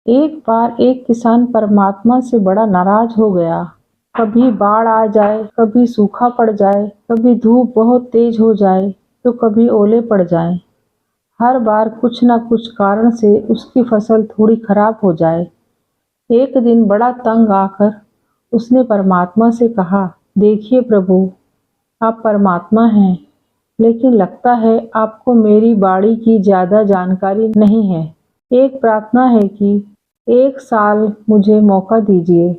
एक बार एक किसान परमात्मा से बड़ा नाराज हो गया। कभी बाढ़ आ जाए, कभी सूखा पड़ जाए, कभी धूप बहुत तेज हो जाए, तो कभी ओले पड़ जाएं। हर बार कुछ न कुछ कारण से उसकी फसल थोड़ी खराब हो जाए। एक दिन बड़ा तंग आकर उसने परमात्मा से कहा, देखिए प्रभु, आप परमात्मा हैं, लेकिन लगता है आपको मेरी बाड़ी की ज्यादा जानकारी नहीं है। एक प्रार्थना है कि एक साल मुझे मौका दीजिए,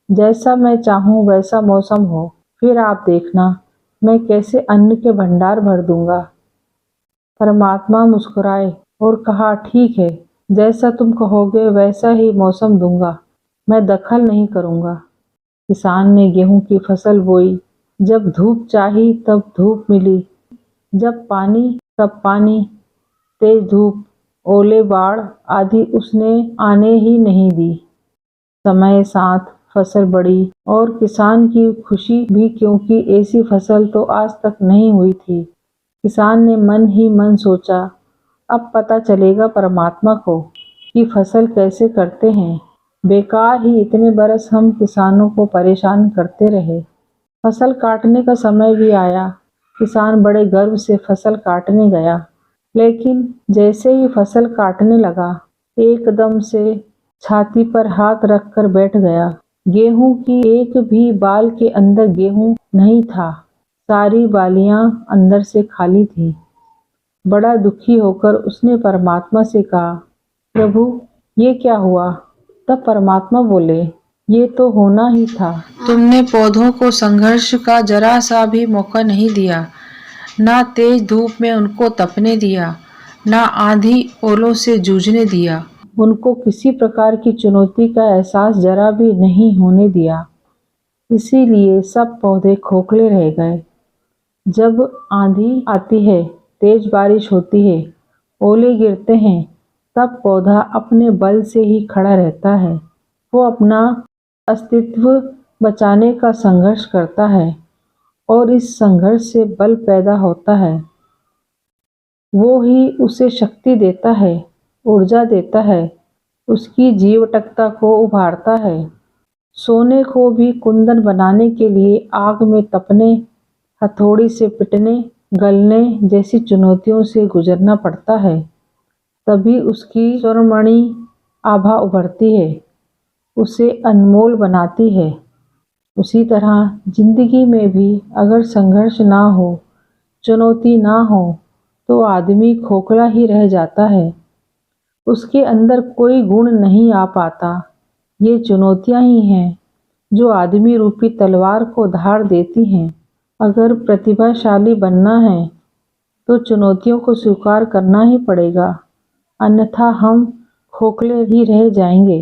जैसा मैं चाहूँ वैसा मौसम हो, फिर आप देखना मैं कैसे अन्न के भंडार भर दूंगा। परमात्मा मुस्कुराए और कहा, ठीक है, जैसा तुम कहोगे वैसा ही मौसम दूंगा, मैं दखल नहीं करूंगा। किसान ने गेहूं की फसल बोई। जब धूप चाही तब धूप मिली, जब पानी तब पानी, तेज धूप, ओले, बाढ़ आदि उसने आने ही नहीं दी। समय साथ फसल बढ़ी और किसान की खुशी भी, क्योंकि ऐसी फसल तो आज तक नहीं हुई थी। किसान ने मन ही मन सोचा, अब पता चलेगा परमात्मा को कि फसल कैसे करते हैं। बेकार ही इतने बरस हम किसानों को परेशान करते रहे। फसल काटने का समय भी आया। किसान बड़े गर्व से फसल काटने गया, लेकिन जैसे ही फसल काटने लगा, एकदम से छाती पर हाथ रखकर बैठ गया। गेहूं की एक भी बाल के अंदर गेहूं नहीं था। सारी बालियां अंदर से खाली थी। बड़ा दुखी होकर उसने परमात्मा से कहा, प्रभु, ये क्या हुआ? तब परमात्मा बोले, ये तो होना ही था। तुमने पौधों को संघर्ष का जरा सा भी मौका नहीं दिया। ना तेज धूप में उनको तपने दिया, ना आंधी ओलों से जूझने दिया। उनको किसी प्रकार की चुनौती का एहसास जरा भी नहीं होने दिया। इसीलिए सब पौधे खोखले रह गए। जब आंधी आती है, तेज बारिश होती है, ओले गिरते हैं, तब पौधा अपने बल से ही खड़ा रहता है। वो अपना अस्तित्व बचाने का संघर्ष करता है और इस संघर्ष से बल पैदा होता है। वो ही उसे शक्ति देता है, ऊर्जा देता है, उसकी जीवटकता को उभारता है। सोने को भी कुंदन बनाने के लिए आग में तपने, हथौड़ी से पिटने, गलने जैसी चुनौतियों से गुजरना पड़ता है, तभी उसकी स्वर्णमणि आभा उभरती है, उसे अनमोल बनाती है। उसी तरह जिंदगी में भी अगर संघर्ष ना हो, चुनौती ना हो, तो आदमी खोखला ही रह जाता है। उसके अंदर कोई गुण नहीं आ पाता। ये चुनौतियां ही हैं जो आदमी रूपी तलवार को धार देती हैं। अगर प्रतिभाशाली बनना है तो चुनौतियों को स्वीकार करना ही पड़ेगा, अन्यथा हम खोखले ही रह जाएंगे।